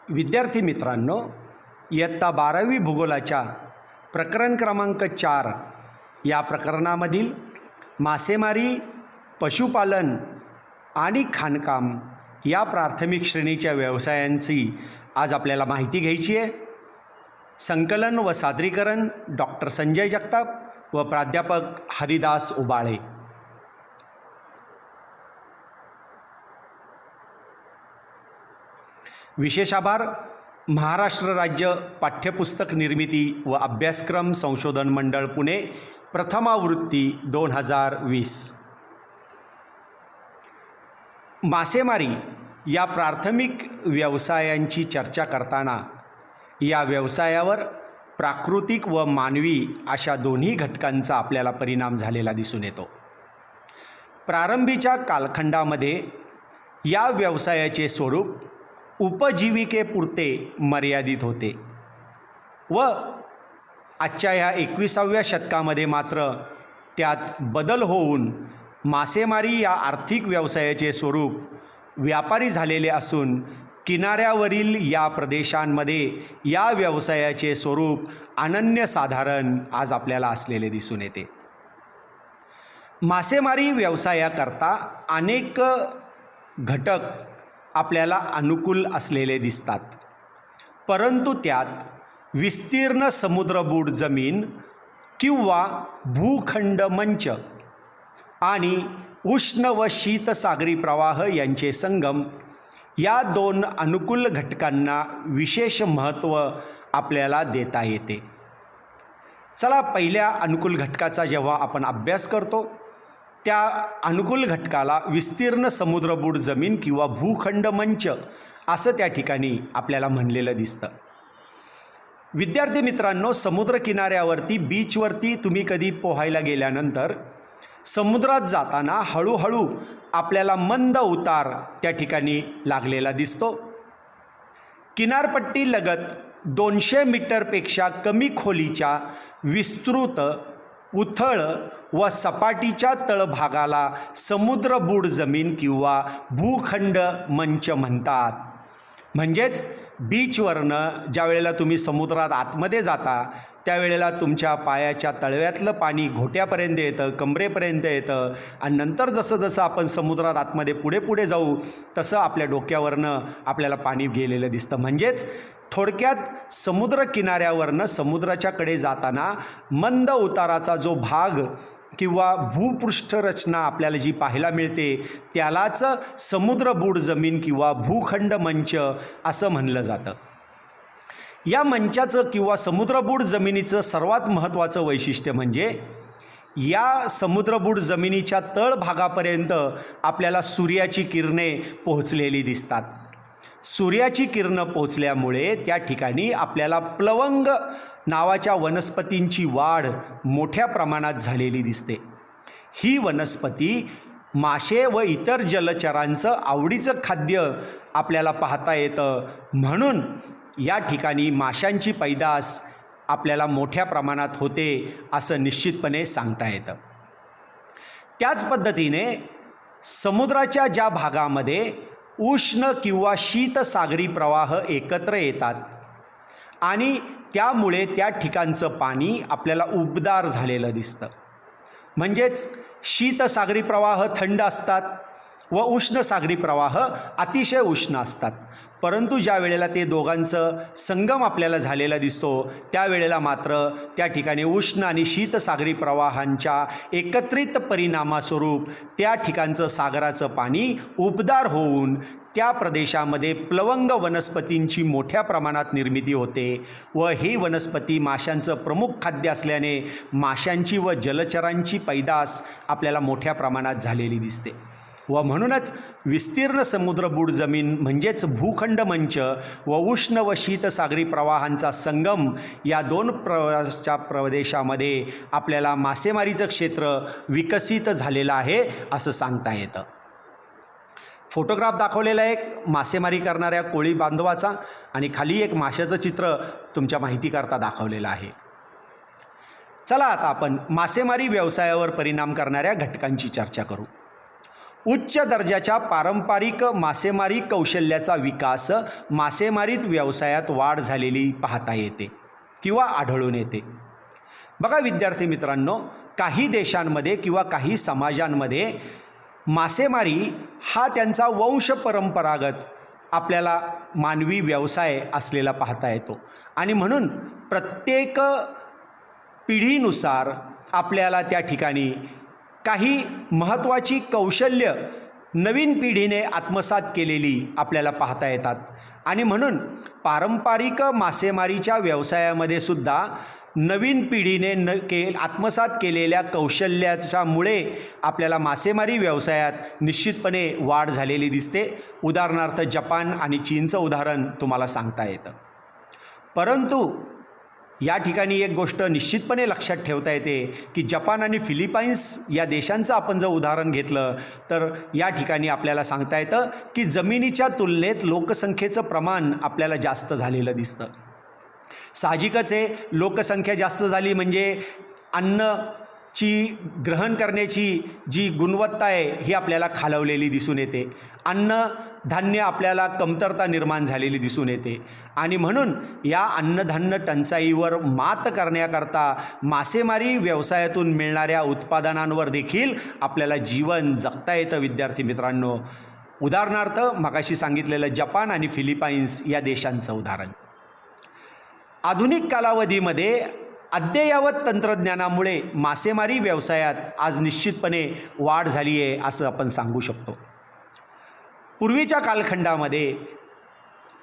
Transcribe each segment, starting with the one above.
विद्यार्थी मित्रांनो, इयत्ता 12वी भूगोलाच्या प्रकरण क्रमांक 4 या प्रकरणामधील मासेमारी, पशुपालन आणि खाणकाम या प्राथमिक श्रेणीच्या व्यवसायांची आज आपल्याला माहिती घ्यायची आहे. संकलन व सादरीकरण डॉक्टर संजय जगताप व प्राध्यापक हरिदास उबाळे. विशेष आभार महाराष्ट्र राज्य पाठ्यपुस्तक निर्मिती व अभ्यासक्रम संशोधन मंडळ पुणे, प्रथमावृत्ती 2020. मासेमारी या प्राथमिक व्यवसायांची चर्चा करताना या व्यवसायावर प्राकृतिक व मानवी अशा दोन्ही घटकांचा आपल्याला परिणाम झालेला दिसून येतो. प्रारंभीच्या कालखंडामध्ये या व्यवसायाचे स्वरूप उपजीविकेपुरते मर्यादित होते व आजच्या ह्या 21व्या शतकामध्ये मात्र त्यात बदल होऊन मासेमारी या आर्थिक व्यवसायाचे स्वरूप व्यापारी झालेले असून किनाऱ्यावरील या प्रदेशांमध्ये या व्यवसायाचे स्वरूप अनन्यसाधारण आज आपल्याला असलेले दिसून येते. मासेमारी व्यवसायाकरता अनेक घटक आपल्याला अनुकूल असलेले दिसतात, परंतु त्यात विस्तीर्ण समुद्रबूड जमीन किंवा भूखंड मंच आणि उष्ण व शीतसागरी प्रवाह यांचे संगम या दोन अनुकूल घटकांना विशेष महत्त्व आपल्याला देता येते. चला, पहिल्या अनुकूल घटकाचा जेव्हा आपण अभ्यास करतो त्या अनुकूल घटकाला विस्तीर्ण समुद्रबूड जमीन किंवा भूखंड मंच असं त्या ठिकाणी आपल्याला म्हणलेलं दिसतं. विद्यार्थी मित्रांनो, समुद्र किनाऱ्यावरती बीचवरती तुम्ही कधी पोहायला गेल्यानंतर समुद्रात जाताना हळूहळू आपल्याला मंद उतार त्या ठिकाणी लागलेला दिसतो. किनारपट्टी लगत 200 मीटरपेक्षा कमी खोलीच्या विस्तृत उथळ व सपाटीच्या तळभागाला समुद्रबूड जमीन किंवा भूखंड मंच म्हणतात. म्हणजेच बीचवरनं ज्या वेळेला तुम्ही समुद्रात आतमध्ये जाता त्यावेळेला तुमच्या पायाच्या तळव्यातलं पाणी घोट्यापर्यंत येतं, कमरेपर्यंत येतं आणि नंतर जसं जसं आपण समुद्रात आतमध्ये पुढे पुढे जाऊ तसं आपल्या डोक्यावरनं आपल्याला पाणी गेलेलं दिसतं. म्हणजेच थोडक्यात समुद्र किनाऱ्यावरनं समुद्राच्याकडे जाताना मंद उताराचा जो भाग किंवा भूपृष्ठ रचना आपल्याला जी पाहायला मिळते त्यालाच समुद्रबूड जमीन किंवा भूखंड मंच असं म्हणलं जातं. या मंचाचं किंवा समुद्रबूड जमिनीचं सर्वात महत्त्वाचं वैशिष्ट्य म्हणजे या समुद्रबूड जमिनीच्या तळभागापर्यंत आपल्याला सूर्याची किरणे पोहोचलेली दिसतात. सूर्याची किरणं पोहोचल्यामुळे त्या ठिकाणी आपल्याला प्लवंग नावाच्या वनस्पतींची वाढ मोठ्या प्रमाणात झालेली दिसते. ही वनस्पती मासे व इतर जलचरांचं आवडीचं खाद्य आपल्याला पाहता येतं, म्हणून या ठिकाणी माशांची पैदास आपल्याला मोठ्या प्रमाणात होते असं निश्चितपणे सांगता येतं. त्याच पद्धतीने समुद्राच्या ज्या भागामध्ये उष्ण किंवा शीतसागरी प्रवाह एकत्र येतात आणि त्यामुळे त्या ठिकाणचं पाणी आपल्याला उबदार झालेलं दिसतं. म्हणजेच शीतसागरी प्रवाह थंड असतात व उष्ण सागरी प्रवाह अतिशय उष्ण असतात, परंतु ज्या वेळेला ते दोघांचं संगम आपल्याला झालेला दिसतो त्यावेळेला मात्र त्या ठिकाणी उष्ण आणि शीतसागरी प्रवाहांच्या एकत्रित परिणामास्वरूप त्या ठिकाणचं सागराचं पाणी उबदार होऊन त्या प्रदेशामध्ये प्लवंग वनस्पतींची मोठ्या प्रमाणात निर्मिती होते व ही वनस्पती माशांचं प्रमुख खाद्य असल्याने माशांची व जलचरांची पैदास आपल्याला मोठ्या प्रमाणात झालेली दिसते. व म्हणूनच विस्तीर्ण समुद्रबूड जमीन म्हणजेच भूखंड मंच व उष्ण व शीतसागरी प्रवाहांचा संगम या दोन प्रदेशामध्ये आपल्याला मासेमारीचं क्षेत्र विकसित झालेलं आहे असं सांगता येतं. फोटोग्राफ दाखवलेला आहे एक मासेमारी करणाऱ्या कोळी बांधवाचा आणि खाली एक माशाचं चित्र तुमच्या माहितीकरता दाखवलेलं आहे. चला आता आपण मासेमारी व्यवसायावर परिणाम करणाऱ्या घटकांची चर्चा करू. उच्च दर्जाच्या पारंपरिक मासेमारी कौशल्याचा विकास मासेमारीत व्यवसायात वाढ झालेली पाहता येते किंवा आढळून येते. बघा विद्यार्थी मित्रांनो, काही देशांमध्ये किंवा काही समाजांमध्ये मासेमारी हा त्यांचा वंश परंपरागत आपल्याला मानवी व्यवसाय असलेला पाहता येतो आणि म्हणून प्रत्येक पिढीनुसार आपल्याला त्या ठिकाणी काही महत्त्वाची कौशल्य नवीन पिढीने आत्मसात केलेली आपल्याला पाहता येतात आणि म्हणून पारंपरिक मासेमारीच्या व्यवसायामध्ये सुद्धा नवीन पिढीने आत्मसात केलेल्या कौशल्याच्यामुळे आपल्याला मासेमारी व्यवसायात निश्चितपणे वाढ झालेली दिसते. उदाहरणार्थ जपान आणि चीनचं उदाहरण तुम्हाला सांगता येतं. परंतु या ठिकाणी एक गोष्ट निश्चितपणे लक्षात ठेवता येते की जपान आणि फिलिपाईन्स या देशांचं आपण जर उदाहरण घेतलं तर या ठिकाणी आपल्याला सांगता येतं की जमिनीच्या तुलनेत लोकसंख्येचं प्रमाण आपल्याला जास्त झालेलं दिसतं. साहजिकच आहे, लोकसंख्या जास्त झाली म्हणजे अन्नाची ग्रहण करण्याची जी गुणवत्ता आहे ही आपल्याला खालवलेली दिसून येते. अन्नधान्य आपल्याला कमतरता निर्माण झालेली दिसून येते आणि म्हणून या अन्नधान्य टंचाईवर मात करण्याकरता मासेमारी व्यवसायातून मिळणाऱ्या उत्पादनांवर देखील आपल्याला जीवन जगता येतं. विद्यार्थी मित्रांनो, उदाहरणार्थ मगाशी सांगितलेलं जपान आणि फिलिपाईन्स या देशांचं उदाहरण. आधुनिक कालावधीमध्ये अद्ययावत तंत्रज्ञानामुळे मासेमारी व्यवसायात आज निश्चितपणे वाढ झाली आहे असं आपण सांगू शकतो. पूर्वीच्या कालखंडामध्ये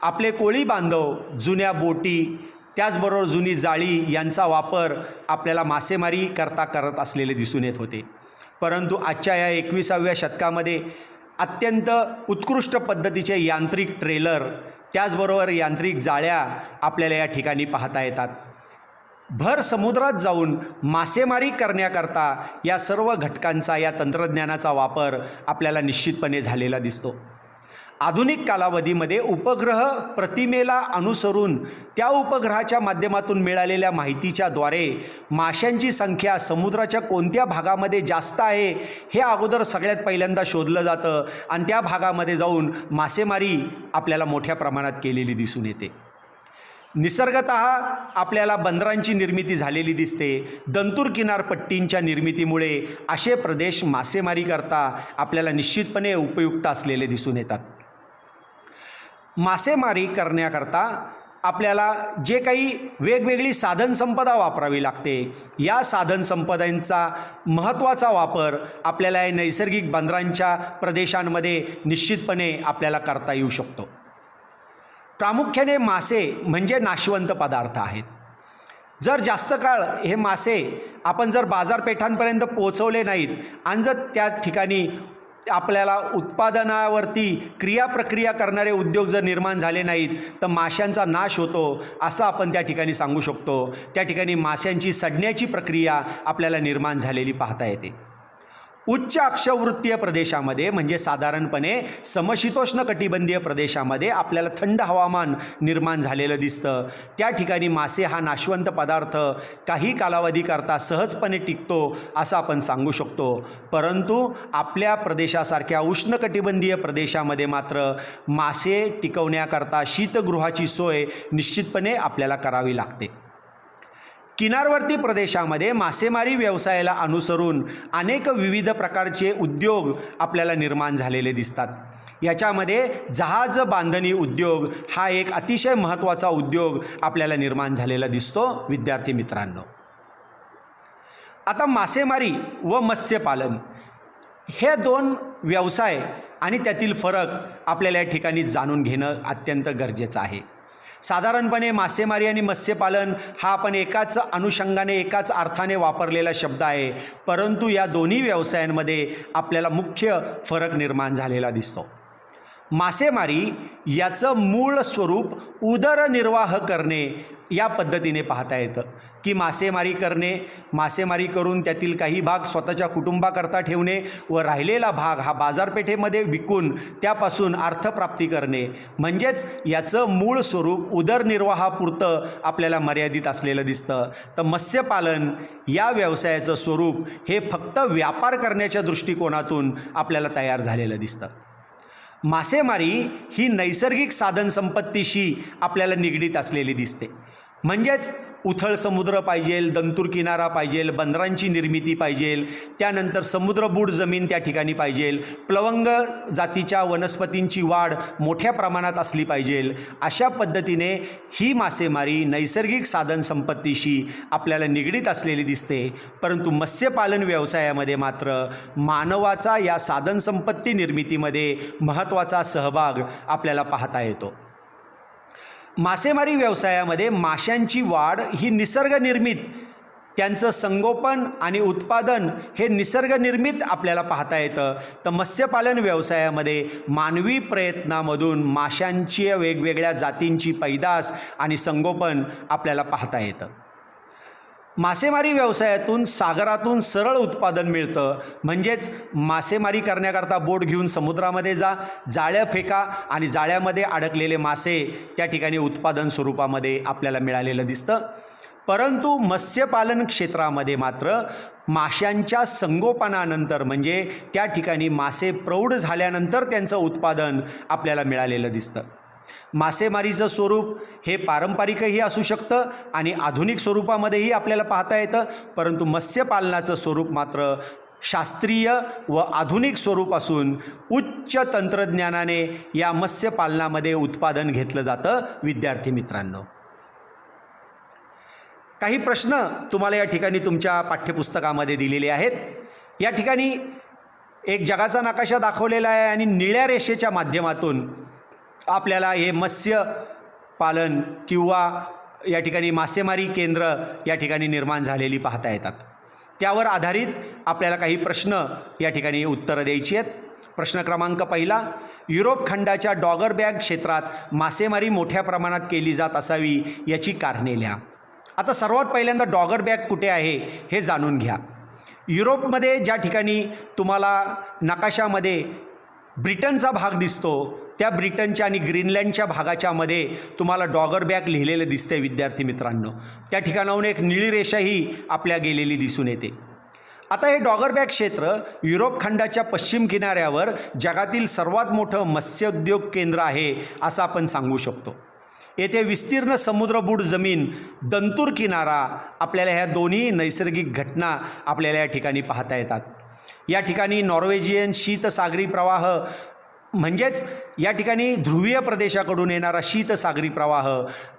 आपले कोळी बांधव जुन्या बोटी त्याचबरोबर जुनी जाळी यांचा वापर आपल्याला मासेमारी करत असलेले दिसून येत होते. परंतु आजच्या या 21व्या शतकामध्ये अत्यंत उत्कृष्ट पद्धतीचे यांत्रिक ट्रेलर त्याचबरोबर यांत्रिक जाळ्या आपल्याला या ठिकाणी पाहता येतात. भर समुद्रात जाऊन मासेमारी करण्याकरता या सर्व घटकांचा या तंत्रज्ञानाचा वापर आपल्याला निश्चितपणे झालेला दिसतो. आधुनिक कालावधीमध्ये उपग्रह प्रतिमेला अनुसरून त्या उपग्रहाच्या माध्यमातून मिळालेल्या माहितीच्या द्वारे माशांची संख्या समुद्राच्या कोणत्या भागामध्ये जास्त आहे हे अगोदर सगळ्यात पहिल्यांदा शोधलं जातं आणि त्या भागामध्ये जाऊन मासेमारी आपल्याला मोठ्या प्रमाणात केलेली दिसून येते. निसर्गतः आपल्याला बंदरांची निर्मिती झालेली दिसते. दंतूर किनारपट्टींच्या निर्मितीमुळे असे प्रदेश मासेमारी करता आपल्याला निश्चितपणे उपयुक्त असलेले दिसून येतात. मासेमारी करण्याकरता आपल्याला जे काही वेगवेगळी साधनसंपदा वापरावी लागते, या साधनसंपदांचा महत्त्वाचा वापर आपल्याला या नैसर्गिक बंदरांच्या प्रदेशांमध्ये निश्चितपणे आपल्याला करता येऊ शकतो. प्रामुख्याने मासे म्हणजे नाशवंत पदार्थ आहेत. जर जास्त काळ हे मासे आपण जर बाजारपेठांपर्यंत पोहोचवले नाहीत आणि जर त्या ठिकाणी आपल्याला उत्पादनावरती क्रियाप्रक्रिया करणारे उद्योग जर निर्माण झाले नाहीत तर माशांचा नाश होतो असं आपण त्या ठिकाणी सांगू शकतो. त्या ठिकाणी माशांची सडण्याची प्रक्रिया आपल्याला निर्माण झालेली पाहता येते. उच्च अक्षवृत्तीय प्रदेशामध्ये म्हणजे साधारणपणे समशीतोष्ण कटिबंधीय प्रदेशामध्ये आपल्याला थंड हवामान निर्माण झालेलं दिसतं. त्या ठिकाणी मासे हा नाशवंत पदार्थ काही कालावधीकरता सहजपणे टिकतो असं आपण सांगू शकतो. परंतु आपल्या प्रदेशासारख्या उष्णकटिबंधीय प्रदेशामध्ये मात्र मासे टिकवण्याकरता शीतगृहाची सोय निश्चितपणे आपल्याला करावी लागते. किनारवर्ती प्रदेशामध्ये मासेमारी व्यवसायाला अनुसरून अनेक विविध प्रकारचे उद्योग आपल्याला निर्माण झालेले दिसतात. याच्यामध्ये जहाज बांधणी उद्योग हा एक अतिशय महत्त्वाचा उद्योग आपल्याला निर्माण झालेला दिसतो. विद्यार्थी मित्रांनो, आता मासेमारी व मत्स्यपालन हे दोन व्यवसाय आणि त्यातील फरक आपल्याला या ठिकाणी जाणून घेणं अत्यंत गरजेचं आहे. साधारणपणे मासेमारी आणि मत्स्यपालन हा आपण एकाच अनुषंगाने एकाच अर्थाने वापरलेला शब्द आहे, परंतु या दोन्ही व्यवसायांमध्ये आपल्याला मुख्य फरक निर्माण झालेला दिसतो. मासेमारी याचं मूळ स्वरूप उदरनिर्वाह करणे या पद्धतीने पाहता येतं की मासेमारी करणे, मासेमारी करून त्यातील काही भाग स्वतःच्या कुटुंबाकरता ठेवणे व राहिलेला भाग हा बाजारपेठेमध्ये विकून त्यापासून अर्थप्राप्ती करणे, म्हणजेच याचं मूळ स्वरूप उदरनिर्वाहापुरतं आपल्याला मर्यादित असलेलं दिसतं. तर मत्स्यपालन या व्यवसायाचं स्वरूप हे फक्त व्यापार करण्याच्या दृष्टिकोनातून आपल्याला तयार झालेलं दिसतं. मासेमारी ही नैसर्गिक साधनसंपत्तीशी आपल्याला निगडीत असलेली दिसते, म्हणजेच उथळ समुद्र पाहिजेल, दंतूर किनारा पाहिजेल, बंदरांची निर्मिती पाहिजेल, त्यानंतर समुद्रबूड जमीन त्या ठिकाणी पाहिजेल, प्लवंग जातीच्या वनस्पतींची वाढ मोठ्या प्रमाणात असली पाहिजेल. अशा पद्धतीने ही मासेमारी नैसर्गिक साधनसंपत्तीशी आपल्याला निगडीत असलेली दिसते. परंतु मत्स्यपालन व्यवसायामध्ये मात्र मानवाचा या साधनसंपत्ती निर्मितीमध्ये महत्त्वाचा सहभाग आपल्याला पाहता येतो. मासेमारी व्यवसायामध्ये माशांची वाढ ही निसर्गनिर्मित, त्यांचं संगोपन आणि उत्पादन हे निसर्गनिर्मित आपल्याला पाहता येतं. तर मत्स्यपालन व्यवसायामध्ये मानवी प्रयत्नामधून माशांची वेगवेगळ्या जातींची पैदास आणि संगोपन आपल्याला पाहता येतं. मासेमारी व्यवसायातून सागरातून सरळ उत्पादन मिळतं, म्हणजेच मासेमारी करण्याकरता बोट घेऊन समुद्रामध्ये जा, जाळ्या फेका आणि जाळ्यामध्ये अडकलेले मासे त्या ठिकाणी उत्पादन स्वरूपामध्ये आपल्याला मिळालेलं दिसतं. परंतु मत्स्यपालन क्षेत्रामध्ये मात्र माशांच्या संगोपनानंतर, म्हणजे त्या ठिकाणी मासे प्रौढ झाल्यानंतर त्यांचं उत्पादन आपल्याला मिळालेलं दिसतं. मासेमारीचं स्वरूप हे पारंपरिकही असू शकतं आणि आधुनिक स्वरूपामध्येही आपल्याला पाहता येतं, परंतु मत्स्यपालनाचं स्वरूप मात्र शास्त्रीय व आधुनिक स्वरूप असून उच्च तंत्रज्ञानाने या मत्स्यपालनामध्ये उत्पादन घेतलं जातं. विद्यार्थी मित्रांनो, काही प्रश्न तुम्हाला या ठिकाणी तुमच्या पाठ्यपुस्तकामध्ये दिलेले आहेत. या ठिकाणी एक जगाचा नकाशा दाखवलेला आहे आणि निळ्या रेषेच्या माध्यमातून आपल्याला हे मत्स्यपालन किंवा या ठिकाणी मासेमारी केंद्र या ठिकाणी निर्माण झालेली पाहता येतात. त्यावर आधारित आपल्याला काही प्रश्न या ठिकाणी उत्तरं द्यायची आहेत. प्रश्न क्रमांक पहिला, युरोप खंडाच्या डॉगरबॅग क्षेत्रात मासेमारी मोठ्या प्रमाणात केली जात असावी याची कारणे लिहा. आता सर्वात पहिल्यांदा डॉगरबॅग कुठे आहे हे जाणून घ्या. युरोपमध्ये ज्या ठिकाणी तुम्हाला नकाशामध्ये ब्रिटनचा भाग दिसतो, त्या ब्रिटनच्या आणि ग्रीनलँडच्या भागाच्या मध्ये तुम्हाला डॉगरबॅग लिहिलेलं दिसते. विद्यार्थी मित्रांनो, त्या ठिकाणाहून एक निळी रेषाही आपल्या गेलेली दिसून येते. आता हे डॉगरबॅग क्षेत्र युरोप खंडाच्या पश्चिम किनाऱ्यावर जगातील सर्वात मोठं मत्स्योद्योग केंद्र आहे असं आपण सांगू शकतो. येथे विस्तीर्ण समुद्रबूड जमीन, दंतूर किनारा, आपल्याला ह्या दोन्ही नैसर्गिक घटना आपल्याला या ठिकाणी पाहता येतात. या ठिकाणी नॉर्वेजियन शीतसागरी प्रवाह, म्हणजेच या ठिकाणी ध्रुवीय प्रदेशाकडून येणारा शीतसागरी प्रवाह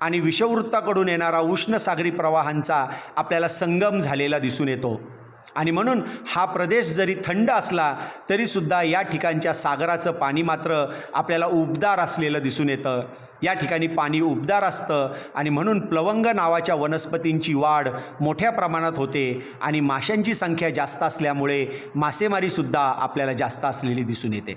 आणि विषुववृत्ताकडून येणारा उष्ण सागरी प्रवाहांचा आपल्याला संगम झालेला दिसून येतो. आणि म्हणून हा प्रदेश जरी थंड असला तरीसुद्धा या ठिकाणच्या सागराचं पाणी मात्र आपल्याला उबदार असलेलं दिसून येतं. या ठिकाणी पाणी उबदार असतं आणि म्हणून प्लवंग नावाच्या वनस्पतींची वाढ मोठ्या प्रमाणात होते आणि माशांची संख्या जास्त असल्यामुळे मासेमारीसुद्धा आपल्याला जास्त असलेली दिसून येते.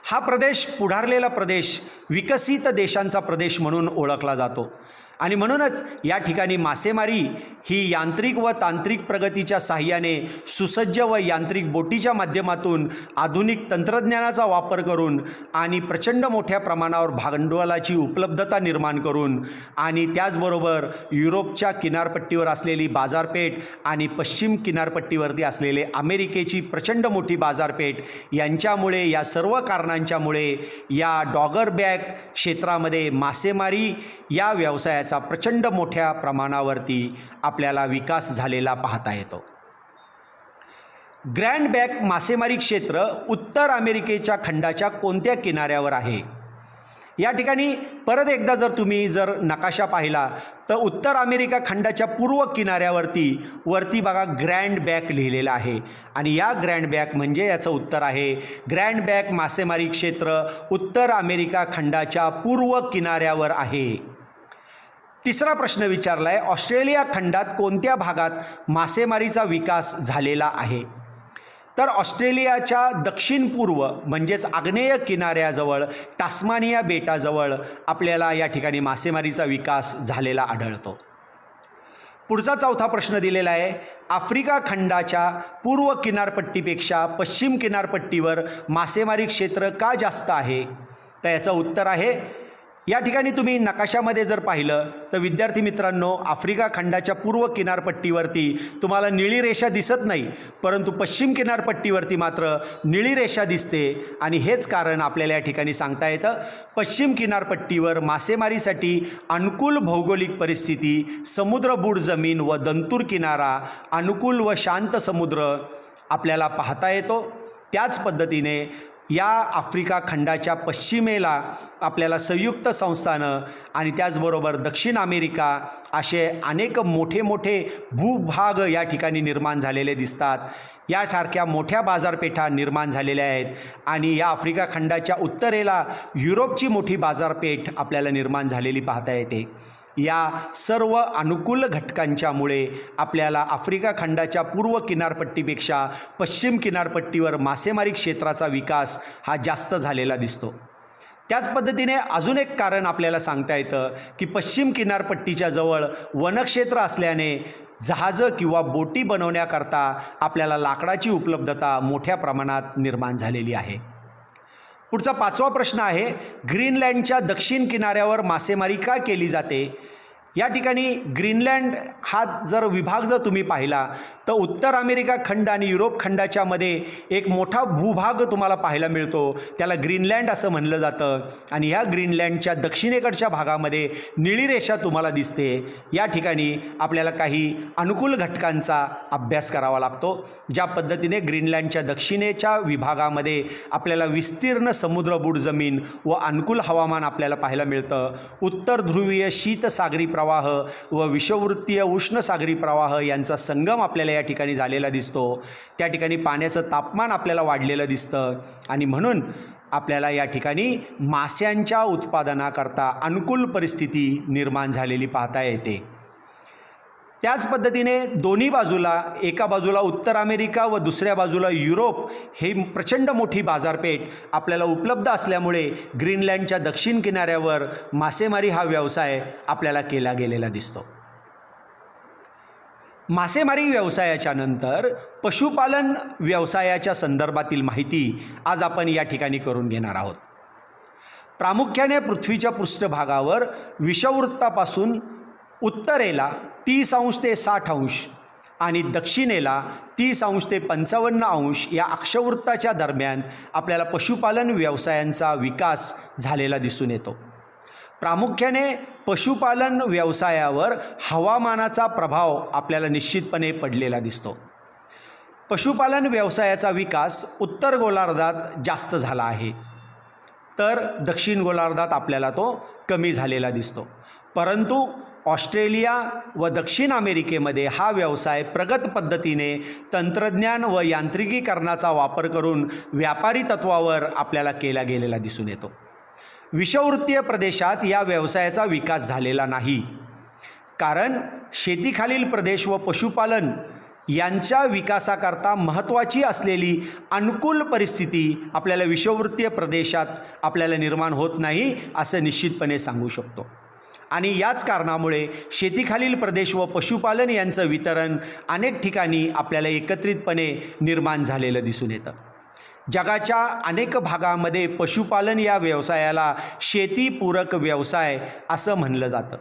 हा प्रदेश पुढारलेला प्रदेश, विकसित देशांचा प्रदेश म्हणून ओळखला जातो आणि म्हणूनच या ठिकाणी मासेमारी ही यांत्रिक व तांत्रिक प्रगतीच्या साहाय्याने सुसज्ज व यांत्रिक बोटीच्या माध्यमातून आधुनिक तंत्रज्ञानाचा वापर करून आणि प्रचंड मोठ्या प्रमाणावर भांडवलाची उपलब्धता निर्माण करून आणि त्याचबरोबर युरोपच्या किनारपट्टीवर असलेली बाजारपेठ आणि पश्चिम किनारपट्टीवरती असलेले अमेरिकेची प्रचंड मोठी बाजारपेठ यांच्यामुळे, या सर्व कारणांच्यामुळे या डॉगरबॅग क्षेत्रामध्ये मासेमारी या व्यवसायाचा प्रचंड मोठ्या प्रमाणावरती आपल्याला विकास झालेला पाहता येतो. ग्रँड बॅक मासेमारी क्षेत्र उत्तर अमेरिकेच्या खंडाच्या कोणत्या किनाऱ्यावर आहे? या ठिकाणी परत एकदा जर नकाशा पाहिला तर उत्तर अमेरिका खंडाच्या पूर्व किनाऱ्यावरती बघा ग्रँड बॅक लिहिलेला आहे आणि या ग्रँड बॅक म्हणजे याचं उत्तर आहे ग्रँड बॅक मासेमारी क्षेत्र उत्तर अमेरिका खंडाच्या पूर्व किनाऱ्यावर आहे. तिसरा प्रश्न विचारला आहे, ऑस्ट्रेलिया खंडात कोणत्या भागात मासेमारीचा विकास झालेला आहे? तर ऑस्ट्रेलियाच्या दक्षिण पूर्व म्हणजेच आग्नेय किनाऱ्याजवळ टास्मानिया बेटाजवळ आपल्याला या ठिकाणी मासेमारीचा विकास झालेला आढळतो. पुढचा चौथा प्रश्न दिलेला आहे, आफ्रिका खंडाच्या पूर्व किनारपट्टीपेक्षा पश्चिम किनारपट्टीवर मासेमारी क्षेत्र का जास्त आहे? तर याचं उत्तर आहे, या ठिकाणी तुम्ही नकाशामध्ये जर पाहिलं तर विद्यार्थी मित्रांनो, आफ्रिका खंडाच्या पूर्व किनारपट्टीवरती तुम्हाला निळी रेषा दिसत नाही, परंतु पश्चिम किनारपट्टीवरती मात्र निळी रेषा दिसते. आणि हेच कारण आपल्याला या ठिकाणी सांगता येतं, पश्चिम किनारपट्टीवर मासेमारीसाठी अनुकूल भौगोलिक परिस्थिती, समुद्र बुड जमीन व दंतूर किनारा, अनुकूल व शांत समुद्र आपल्याला पाहता येतो. त्याच पद्धतीने या आफ्रिका खंडाच्या पश्चिमेला आपल्याला संयुक्त संस्थानं आणि त्याचबरोबर दक्षिण अमेरिका असे अनेक मोठे मोठे भूभाग या ठिकाणी निर्माण झालेले दिसतात. यासारख्या मोठ्या बाजारपेठा निर्माण झालेल्या आहेत. आणि या आफ्रिका खंडाच्या उत्तरेला युरोपची मोठी बाजारपेठ आपल्याला निर्माण झालेली पाहता येते. या सर्व अनुकूल घटकांच्यामुळे आपल्याला आफ्रिका खंडाच्या पूर्व किनारपट्टीपेक्षा पश्चिम किनारपट्टीवर मासेमारी क्षेत्राचा विकास हा जास्त झालेला दिसतो. त्याच पद्धतीने अजून एक कारण आपल्याला सांगता येतं की पश्चिम किनारपट्टीच्या जवळ वनक्षेत्र असल्याने जहाजं किंवा बोटी बनवण्याकरता आपल्याला लाकडाची उपलब्धता मोठ्या प्रमाणात निर्माण झालेली आहे. पुढचा पाचवा प्रश्न आहे, ग्रीनलँडच्या दक्षिण किनाऱ्यावर मासेमारी का केली जाते? या ठिकाणी ग्रीनलँड हा जर विभाग जर तुम्ही पाहिला तर उत्तर अमेरिका खंड आणि युरोप खंडाच्या मध्ये एक मोठा भूभाग तुम्हाला पाहायला मिळतो, त्याला ग्रीनलँड असं म्हणलं जातं. आणि ह्या ग्रीनलँडच्या दक्षिणेकडच्या भागामध्ये निळी रेषा तुम्हाला दिसते. या ठिकाणी आपल्याला काही अनुकूल घटकांचा अभ्यास करावा लागतो. ज्या पद्धतीने ग्रीनलँडच्या दक्षिणेच्या विभागामध्ये आपल्याला विस्तीर्ण समुद्र बुड जमीन व अनुकूल हवामान आपल्याला पाहायला मिळतं. उत्तर ध्रुवीय शीतसागरी प्रवाह व विषुववृत्तीय उष्णसागरी प्रवाह यांचा संगम आपल्याला या ठिकाणी झालेला दिसतो. त्या ठिकाणी पाण्याचं तापमान आपल्याला वाढलेलं दिसतं आणि म्हणून आपल्याला या ठिकाणी मास्यांच्या उत्पादनाकरता अनुकूल परिस्थिती निर्माण झालेली पाहता येते. त्याच पद्धतीने दोन्ही बाजूला, एका बाजूला उत्तर अमेरिका व दुसऱ्या बाजूला युरोप हे प्रचंड मोठी बाजारपेठ आपल्याला उपलब्ध असल्यामुळे ग्रीनलँडच्या दक्षिण किनाऱ्यावर मासेमारी हा व्यवसाय आपल्याला केला गेलेला दिसतो. मासेमारी व्यवसायाच्या नंतर पशुपालन व्यवसायाच्या संदर्भातील माहिती आज आपण या ठिकाणी करून घेणार आहोत. प्रामुख्याने पृथ्वीच्या पृष्ठभागावर विषुववृत्तापासून उत्तरेला 30 अंश ते 60 अंश आणि दक्षिणेला 30 अंश ते 55 अंश या अक्षवृत्ताच्या दरम्यान आपल्याला पशुपालन व्यवसायांचा विकास झालेला दिसून येतो. प्रामुख्याने पशुपालन व्यवसायावर हवामानाचा प्रभाव आपल्याला निश्चितपणे पडलेला दिसतो. पशुपालन व्यवसायाचा विकास उत्तर गोलार्धात जास्त झाला आहे, तर दक्षिण गोलार्धात आपल्याला तो कमी झालेला दिसतो. परंतु ऑस्ट्रेलिया व दक्षिण अमेरिकेमध्ये हा व्यवसाय प्रगत पद्धतीने तंत्रज्ञान व यांत्रिकीकरणाचा वापर करून व्यापारी तत्वावर आपल्याला केला गेलेला दिसून येतो. विषुववृत्तीय प्रदेशात या व्यवसायाचा विकास झालेला नाही, कारण शेतीखालील प्रदेश व पशुपालन यांच्या विकासाकरता महत्त्वाची असलेली अनुकूल परिस्थिती आपल्याला विषुववृत्तीय प्रदेशात आपल्याला निर्माण होत नाही असं निश्चितपणे सांगू शकतो. आणि याच कारणामुळे शेतीखालील प्रदेश व पशुपालन यांचं वितरण अनेक ठिकाणी आपल्याला एकत्रितपणे निर्माण झालेलं दिसून येतं. जगाच्या अनेक भागामध्ये पशुपालन या व्यवसायाला शेतीपूरक व्यवसाय असं म्हणलं जातं.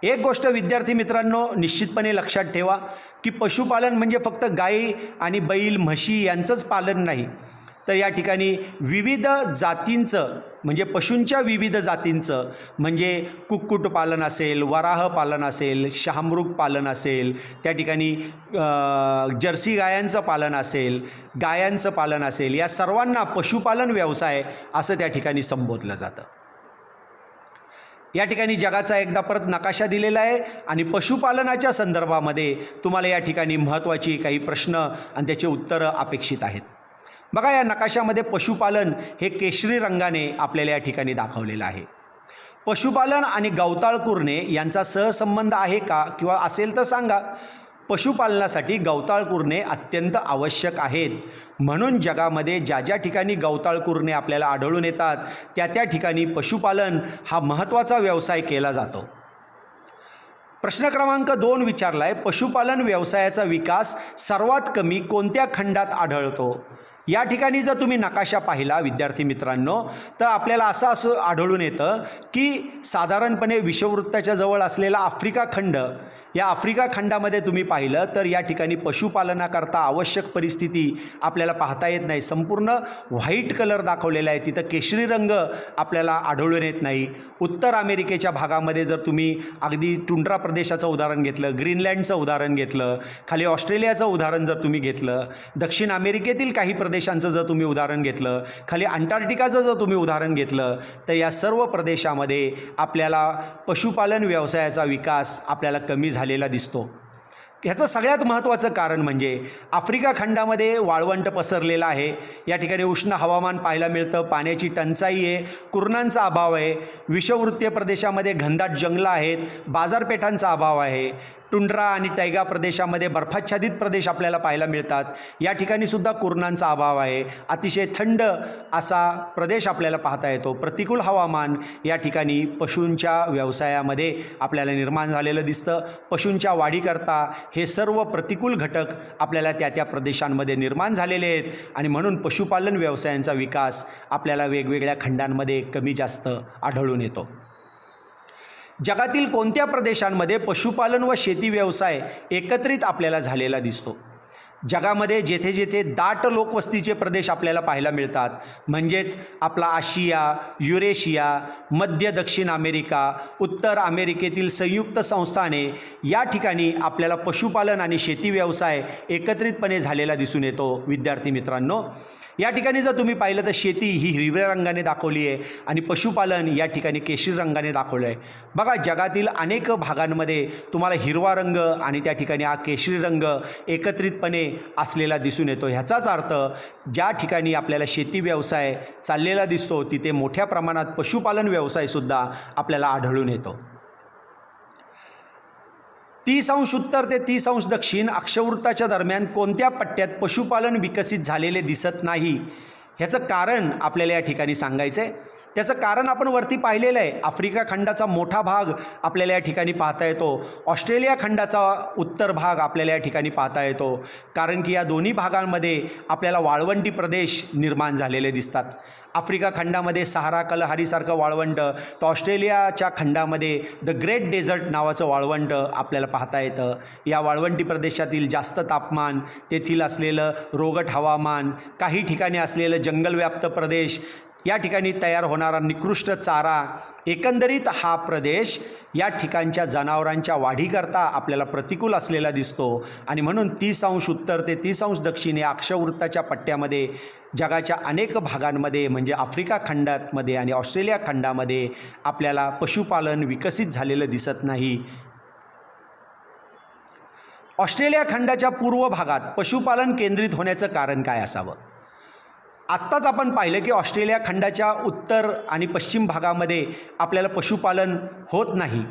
एक गोष्ट विद्यार्थी मित्रांनो निश्चितपणे लक्षात ठेवा की पशुपालन म्हणजे फक्त गाई आणि बैल म्हशी यांचंच पालन नाही, तर या ठिकाणी विविध जातींचं म्हणजे पशूंच्या विविध जातींचं म्हणजे कुक्कुटपालन असेल, वराह पालन असेल, शहामृग पालन असेल, त्या ठिकाणी जर्सी गायांचं पालन असेल, गायांचं पालन असेल, या सर्वांना पशुपालन व्यवसाय असं त्या ठिकाणी संबोधलं जातं. या ठिकाणी जगाचा एकदा परत नकाशा दिलेला आहे आणि पशुपालनाच्या संदर्भामध्ये तुम्हाला या ठिकाणी महत्त्वाची काही प्रश्न आणि त्याचे उत्तरं अपेक्षित आहेत. बघा, या नकाशामध्ये पशुपालन हे केशरी रंगाने आपल्याला या ठिकाणी दाखवलेलं आहे. पशुपालन आणि गवताळ कुरणे यांचा सहसंबंध आहे का किंवा असेल तर सांगा. पशुपालनासाठी गवताळ कुरणे अत्यंत आवश्यक आहेत. म्हणून जगामध्ये ज्या ज्या ठिकाणी गवताळ कुरणे आपल्याला आढळून येतात त्या त्या ठिकाणी पशुपालन हा महत्त्वाचा व्यवसाय केला जातो. प्रश्न क्रमांक 2 विचारला आहे, पशुपालन व्यवसायाचा विकास सर्वात कमी कोणत्या खंडात आढळतो? या ठिकाणी जर तुम्ही नकाशा पाहिला विद्यार्थी मित्रांनो तर आपल्याला असं आढळून येतं की साधारणपणे विषुववृत्ताच्या जवळ असलेला आफ्रिका खंड, या आफ्रिका खंडामध्ये तुम्ही पाहिलं तर या ठिकाणी पशुपालनाकरता आवश्यक परिस्थिती आपल्याला पाहता येत नाही. संपूर्ण व्हाईट कलर दाखवलेला आहे, तिथं केशरी रंग आपल्याला आढळून येत नाही. उत्तर अमेरिकेच्या भागामध्ये जर तुम्ही अगदी टुंड्रा प्रदेशाचं उदाहरण घेतलं, ग्रीनलँडचं उदाहरण घेतलं, खाली ऑस्ट्रेलियाचं उदाहरण जर तुम्ही घेतलं, दक्षिण अमेरिकेतील काही प्रदेशांचं जर तुम्ही उदाहरण घेतलं, खाली अंटार्क्टिकाचं जर तुम्ही उदाहरण घेतलं तर या सर्व प्रदेशामध्ये आपल्याला पशुपालन व्यवसायाचा विकास आपल्याला कमी झालेला दिसतो. ह्याचं सगळ्यात महत्त्वाचं कारण म्हणजे आफ्रिका खंडामध्ये वाळवंट पसरलेलं आहे. या ठिकाणी उष्ण हवामान पाहायला मिळतं, पाण्याची टंचाई आहे, कुरणांचा अभाव आहे. विषुववृत्तीय प्रदेशामध्ये घनदाट जंगलं आहेत, बाजारपेठांचा अभाव आहे. टुंड्रा आणि टैगा प्रदेशामध्ये बर्फाच्छादित प्रदेश आपल्याला पाहायला मिळतात, या ठिकाणी सुद्धा कुरणांचा अभाव आहे. अतिशय थंड असा प्रदेश आपल्याला पाहता येतो. प्रतिकूल हवामान या ठिकाणी पशूंच्या व्यवसायामध्ये आपल्याला निर्माण झालेलं दिसतं. पशूंच्या वाढीकरता हे सर्व प्रतिकूल घटक आपल्याला त्या त्या प्रदेशांमध्ये निर्माण झालेले आहेत आणि म्हणून पशुपालन व्यवसायांचा विकास आपल्याला वेगवेगळ्या खंडांमध्ये कमी जास्त आढळून येतो. जगातील कोणत्या प्रदेशांमध्ये पशुपालन व शेती व्यवसाय एकत्रित आपल्याला झालेला दिसतो? जगामध्ये जेथे जेथे दाट लोकवस्तीचे प्रदेश आपल्याला पाहायला मिळतात, म्हणजेच आपला आशिया, युरेशिया, मध्य दक्षिण अमेरिका, उत्तर अमेरिकेतील संयुक्त संस्थाने, या ठिकाणी आपल्याला पशुपालन आणि शेती व्यवसाय एकत्रितपणे झालेला दिसून येतो. विद्यार्थी मित्रांनो, या ठिकाणी जर तुम्ही पाहिलं तर शेती ही हिरव्या रंगाने दाखवली आहे आणि पशुपालन या ठिकाणी केशरी रंगाने दाखवलं आहे. बघा, जगातील अनेक भागांमध्ये तुम्हाला हिरवा रंग आणि त्या ठिकाणी हा केशरी रंग एकत्रितपणे असलेला दिसून येतो. ह्याचाच अर्थ ज्या ठिकाणी आपल्याला शेती व्यवसाय चाललेला दिसतो तिथे मोठ्या प्रमाणात पशुपालन व्यवसायसुद्धा आपल्याला आढळून येतो. 30° उत्तर ते 30° दक्षिण अक्षवृत्ताच्या दरम्यान कोणत्या पट्ट्यात पशुपालन विकसित झालेले दिसत नाही? ह्याचं कारण आपल्याला या ठिकाणी सांगायचं आहे. त्याचं कारण आपण वरती पाहिलेलं आहे. आफ्रिका खंडाचा मोठा भाग आपल्याला या ठिकाणी पाहता येतो. ऑस्ट्रेलिया खंडाचा उत्तर भाग आपल्याला या ठिकाणी पाहता येतो, कारण की या दोन्ही भागांमध्ये आपल्याला वाळवंटी प्रदेश निर्माण झालेले दिसतात. आफ्रिका खंडामध्ये सहारा कलहारीसारखं वाळवंट, तर ऑस्ट्रेलियाच्या खंडामध्ये द ग्रेट डेझर्ट नावाचं वाळवंट आपल्याला पाहता येतं. या वाळवंटी प्रदेशातील जास्त तापमान, तेथील असलेलं रोगट हवामान, काही ठिकाणी असलेलं जंगलव्याप्त प्रदेश, या ठिकाणी तयार होणारा निकृष्ट चारा, एकंदरीत हा प्रदेश या ठिकाणच्या जनावरांच्या वाढीकरता आपल्याला प्रतिकूल असलेला दिसतो आणि म्हणून 30° उत्तर ते 30° दक्षिण या अक्षवृत्ताच्या पट्ट्यामध्ये जगाच्या अनेक भागांमध्ये म्हणजे आफ्रिका खंडामध्ये आणि ऑस्ट्रेलिया खंडामध्ये आपल्याला पशुपालन विकसित झालेलं दिसत नाही. ऑस्ट्रेलिया खंडाच्या पूर्व भागात पशुपालन केंद्रित होण्याचं कारण काय असावं? आत्ताच आपण पाहिलं की ऑस्ट्रेलिया खंडाच्या उत्तर आणि पश्चिम भागामध्ये आपल्याला पशुपालन होत नाही,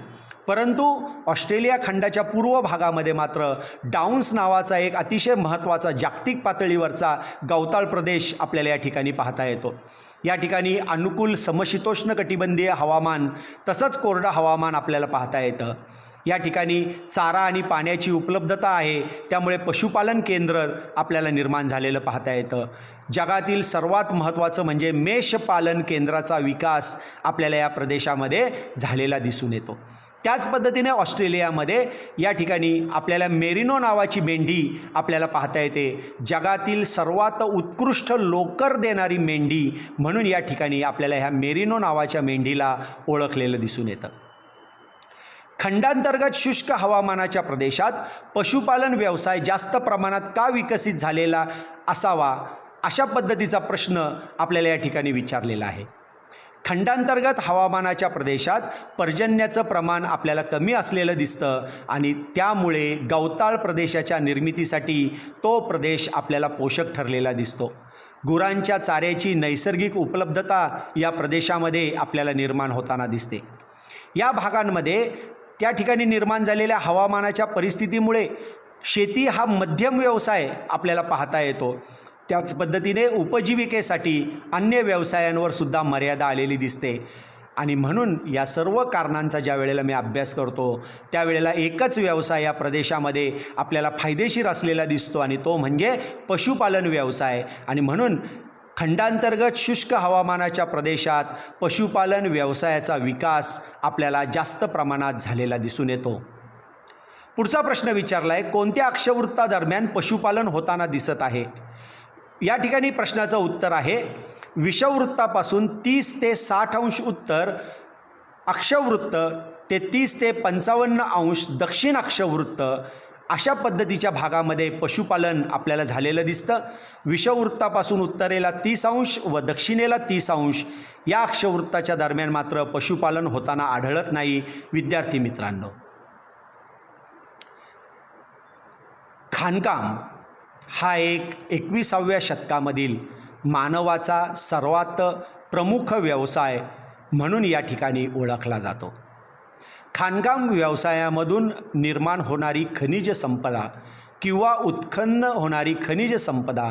परंतु ऑस्ट्रेलिया खंडाच्या पूर्व भागामध्ये मात्र डाऊन्स नावाचा एक अतिशय महत्त्वाचा जागतिक पातळीवरचा गवताळ प्रदेश आपल्याला या ठिकाणी पाहता येतो. या ठिकाणी अनुकूल समशीतोष्ण कटिबंधीय हवामान तसंच कोरडं हवामान आपल्याला पाहता येतं. या ठिकाणी चारा आणि पाण्याची उपलब्धता आहे, त्यामुळे पशुपालन केंद्र आपल्याला निर्माण झालेलं पाहता येतं. जगातील सर्वात महत्त्वाचं म्हणजे मेषपालन केंद्राचा विकास आपल्याला या प्रदेशामध्ये झालेला दिसून येतो. त्याच पद्धतीने ऑस्ट्रेलियामध्ये या ठिकाणी आपल्याला मेरिनो नावाची मेंढी आपल्याला पाहता येते. जगातील सर्वात उत्कृष्ट लोकर देणारी मेंढी म्हणून या ठिकाणी आपल्याला ह्या मेरिनो नावाच्या मेंढीला ओळखलेलं दिसून येतं. खंडांतर्गत शुष्क हवामानाच्या प्रदेशात पशुपालन व्यवसाय जास्त प्रमाणात का विकसित झालेला असावा, अशा पद्धतीचा प्रश्न आपल्याला या ठिकाणी विचारलेला आहे. खंडांतर्गत हवामानाच्या प्रदेशात पर्जन्याचं प्रमाण आपल्याला कमी असलेलं दिसतं आणि त्यामुळे गवताळ प्रदेशाच्या निर्मितीसाठी तो प्रदेश आपल्याला पोषक ठरलेला दिसतो. गुरांच्या चाऱ्याची नैसर्गिक उपलब्धता या प्रदेशामध्ये आपल्याला निर्माण होताना दिसते. या भागांमध्ये त्या ठिकाणी निर्माण झालेल्या हवामानाच्या परिस्थितीमुळे शेती हा मध्यम व्यवसाय आपल्याला पाहता येतो. त्याच पद्धतीने उपजीविकेसाठी अन्य व्यवसायांवर सुद्धा मर्यादा आलेली दिसते. आणि म्हणून या सर्व कारणांचा ज्या वेळेला मी अभ्यास करतो त्यावेळेला एकच व्यवसाय या प्रदेशामध्ये आपल्याला फायदेशीर असलेला दिसतो आणि तो म्हणजे पशुपालन व्यवसाय. आणि म्हणून खंडांतर्गत शुष्क हवामानाच्या प्रदेशात पशुपालन व्यवसायाचा विकास आपल्याला जास्त प्रमाणात झालेला दिसून येतो. पुढचा प्रश्न विचारला आहे, कोणत्या अक्षवृत्तादरम्यान पशुपालन होताना दिसत आहे? या ठिकाणी प्रश्नाचं उत्तर आहे विषुववृत्तापासून 30 ते 60 अंश उत्तर अक्षवृत्त ते 30 ते 55 अंश दक्षिण अक्षवृत्त अशा पद्धतीच्या भागामध्ये पशुपालन आपल्याला झालेलं दिसतं. विषुववृत्तापासून उत्तरेला 30 अंश व दक्षिणेला 30 अंश या अक्षवृत्ताच्या दरम्यान मात्र पशुपालन होताना आढळत नाही. विद्यार्थी मित्रांनो, खाणकाम हा एक 21व्या शतकामधील मानवाचा सर्वात प्रमुख व्यवसाय म्हणून या ठिकाणी ओळखला जातो. खाणकाम व्यवसायामधून निर्माण होणारी खनिज संपदा किंवा उत्खनन होणारी खनिज संपदा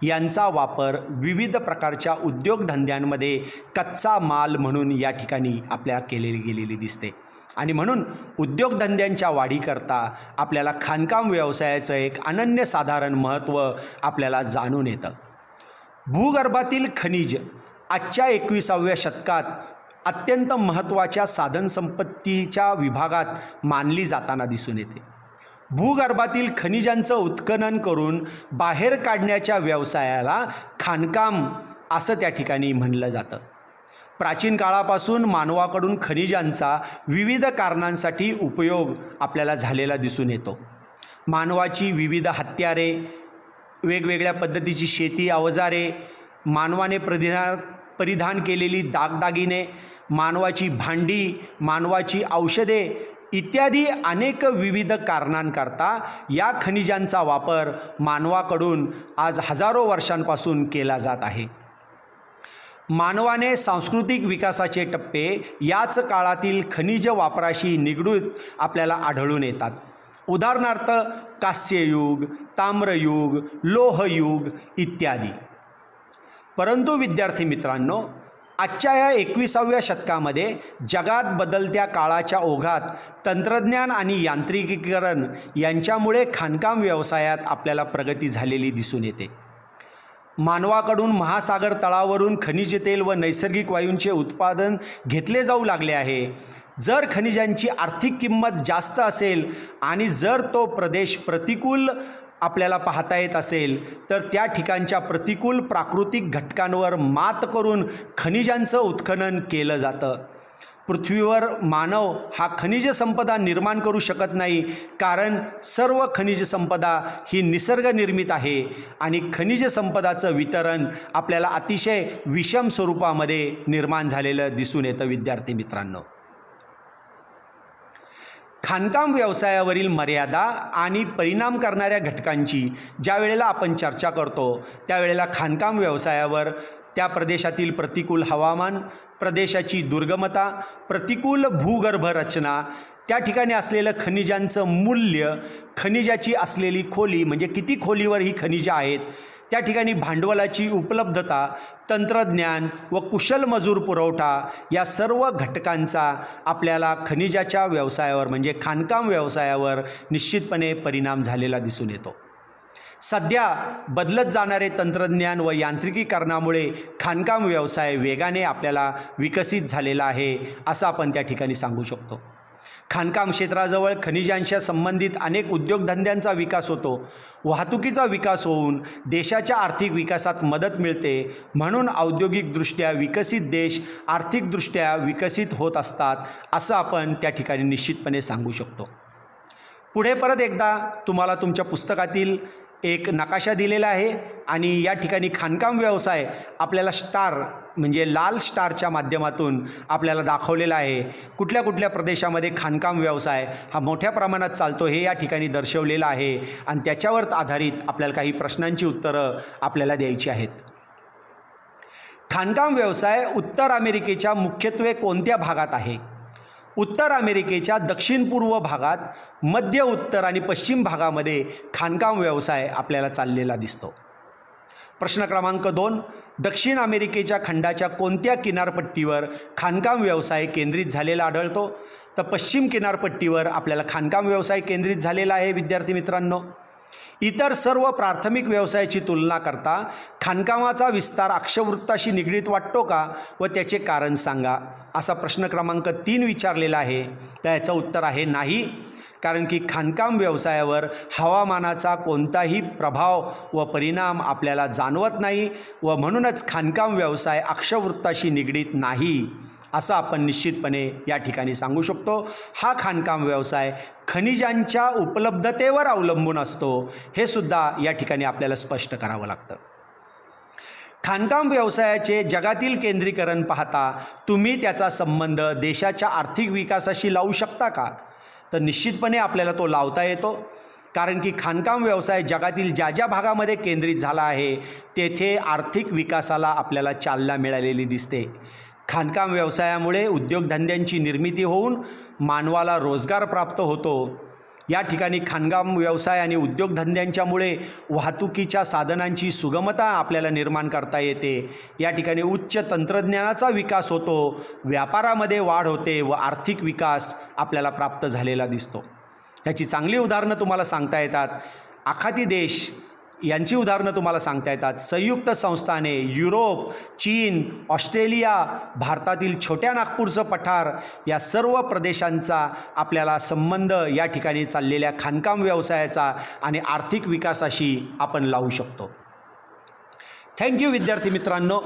यांचा वापर विविध प्रकारच्या उद्योगधंद्यांमध्ये कच्चा माल म्हणून या ठिकाणी आपल्याला केलेली गेलेली दिसते. आणि म्हणून उद्योगधंद्यांच्या वाढीकरता आपल्याला खाणकाम व्यवसायाचं एक अनन्यसाधारण महत्त्व आपल्याला जाणून येतं. भूगर्भातील खनिज आजच्या 21व्या शतकात अत्यंत महत्त्वाच्या साधनसंपत्तीच्या विभागात मानली जाताना दिसून येते. भूगर्भातील खनिजांचं उत्खनन करून बाहेर काढण्याच्या व्यवसायाला खाणकाम असं त्या ठिकाणी म्हणलं जातं. प्राचीन काळापासून मानवाकडून खनिजांचा विविध कारणांसाठी उपयोग आपल्याला झालेला दिसून येतो. मानवाची विविध हत्यारे, वेगवेगळ्या पद्धतीची शेती अवजारे, मानवाने परिधान केलेली दागदागिने, मानवाची भांडी, मानवाची औषधे इत्यादी अनेक विविध कारणांकरता या खनिजांचा वापर मानवाकडून आज हजारो वर्षांपासून केला जात आहे. मानवाने सांस्कृतिक विकासाचे टप्पे याच काळातील खनिज वापराशी निगडीत आपल्याला आढळून येतात. उदाहरणार्थ कांस्ययुग, ताम्रयुग, लोहयुग इत्यादी. परंतु विद्यार्थी मित्रांनो, आजच्या या 21व्या शतकामध्ये जगात बदलत्या काळाच्या ओघात तंत्रज्ञान आणि यांत्रिकीकरण यांच्यामुळे खाणकाम व्यवसायात आपल्याला प्रगती झालेली दिसून येते. मानवाकडून महासागर तळावरून खनिज तेल व नैसर्गिक वायूंचे उत्पादन घेतले जाऊ लागले आहे. जर खनिजांची आर्थिक किंमत जास्त असेल आणि जर तो प्रदेश प्रतिकूल आपल्याला पाहता येत असेल तर त्या ठिकाणच्या प्रतिकूल प्राकृतिक घटकांवर मात करून खनिजांचं उत्खनन केलं जातं. पृथ्वीवर मानव हा खनिज संपदा निर्माण करू शकत नाही, कारण सर्व खनिज संपदा ही निसर्गनिर्मित आहे आणि खनिज संपदाचं वितरण आपल्याला अतिशय विषम स्वरूपामध्ये निर्माण झालेलं दिसून येतं. विद्यार्थी मित्रांनो, खाणकाम व्यवसायावरील मर्यादा आणि परिणाम करणाऱ्या घटकांची ज्या वेळेला आपण चर्चा करतो त्यावेळेला खाणकाम व्यवसायावर त्या प्रदेशातील प्रतिकूल हवामान, प्रदेशाची दुर्गमता, प्रतिकूल भूगर्भ रचना, त्या ठिकाणी असलेलं खनिजांचं मूल्य, खनिजाची असलेली खोली म्हणजे किती खोलीवर ही खनिजे आहेत, त्या ठिकाणी भांडवलाची उपलब्धता, तंत्रज्ञान व कुशल मजूर पुरवठा या सर्व घटकांचा आपल्याला खनिजाच्या व्यवसायावर म्हणजे खाणकाम व्यवसायावर निश्चितपणे परिणाम झालेला दिसून येतो. सध्या बदलत जाणारे तंत्रज्ञान व यांत्रिकीकरणामुळे खाणकाम व्यवसाय वेगाने आपल्याला विकसित झालेला आहे असं आपण त्या ठिकाणी सांगू शकतो. खाणकाम क्षेत्राजवळ खनिजांशी संबंधित अनेक उद्योगधंद्यांचा विकास होतो. वाहतुकीचा विकास होऊन देशाच्या आर्थिक विकासात मदत मिळते. म्हणून औद्योगिकदृष्ट्या विकसित देश आर्थिकदृष्ट्या विकसित होत असतात असं आपण त्या ठिकाणी निश्चितपणे सांगू शकतो. पुढे परत एकदा तुम्हाला तुमच्या पुस्तकातील एक नकाशा दिलेला आहे आणि या ठिकाणी खाणकाम व्यवसाय आपल्याला स्टार म्हणजे लाल स्टारच्या माध्यमातून आपल्याला दाखवलेला आहे. कुठल्या कुठल्या प्रदेशामध्ये खाणकाम व्यवसाय हा मोठ्या प्रमाणात चालतो हे या ठिकाणी दर्शवलेलं आहे आणि त्याच्यावर आधारित आपल्याला काही प्रश्नांची उत्तरं आपल्याला द्यायची आहेत. खाणकाम व्यवसाय उत्तर अमेरिकेच्या मुख्यत्वे कोणत्या भागात आहे? उत्तर अमेरिकेच्या दक्षिण पूर्व भागात, मध्य उत्तर आणि पश्चिम भागामध्ये खाणकाम व्यवसाय आपल्याला चाललेला दिसतो. प्रश्न क्रमांक 2, दक्षिण अमेरिकेच्या खंडाच्या कोणत्या किनारपट्टीवर खाणकाम व्यवसाय केंद्रित झालेला आढळतो? तर पश्चिम किनारपट्टीवर आपल्याला खाणकाम व्यवसाय केंद्रित झालेला आहे विद्यार्थी मित्रांनो. इतर सर्व प्राथमिक व्यवसायाची तुलना करता खाणकामाचा विस्तार अक्षवृत्ताशी निगडीत वाटतो का व त्याचे कारण सांगा, असा प्रश्न क्रमांक 3 विचारलेला आहे. तर याचं उत्तर आहे नाही, कारण की खाणकाम व्यवसायावर हवामानाचा कोणताही प्रभाव व परिणाम आपल्याला जाणवत नाही व म्हणूनच खाणकाम व्यवसाय अक्षवृत्ताशी निगडीत नाही असं आपण निश्चितपणे या ठिकाणी सांगू शकतो. हा खाणकाम व्यवसाय खनिजांच्या उपलब्धतेवर अवलंबून असतो, हे सुद्धा या ठिकाणी आपल्याला स्पष्ट करावं लागतं. खाणकाम व्यवसायाचे जगातील केंद्रीकरण पाहता तुम्ही त्याचा संबंध देशाच्या आर्थिक विकासाशी लावू शकता का? तर निश्चितपणे आपल्याला तो लावता येतो, कारण की खाणकाम व्यवसाय जगातील ज्या ज्या भागामध्ये केंद्रित झाला आहे तेथे आर्थिक विकासाला आपल्याला चालना मिळालेली दिसते. खाणकाम व्यवसायामुळे उद्योगधंद्यांची निर्मिती होऊन मानवाला रोजगार प्राप्त होतो. या ठिकाणी खाणकाम व्यवसाय आणि उद्योगधंद्यांच्यामुळे वाहतुकीच्या साधनांची सुगमता आपल्याला निर्माण करता येते. या ठिकाणी उच्च तंत्रज्ञानाचा विकास होतो, व्यापारामध्ये वाढ होते व आर्थिक विकास आपल्याला प्राप्त झालेला दिसतो. ह्याची चांगली उदाहरणं तुम्हाला सांगता येतात. आखाती देश यांची उदाहरणं तुम्हाला सांगता येतात. संयुक्त संस्थाने, युरोप, चीन, ऑस्ट्रेलिया, भारतातील छोट्या नागपूरचं पठार, या सर्व प्रदेशांचा आपल्याला संबंध या ठिकाणी चाललेल्या खाणकाम व्यवसायाचा आणि आर्थिक विकासाशी आपण लावू शकतो. थँक्यू विद्यार्थी मित्रांनो.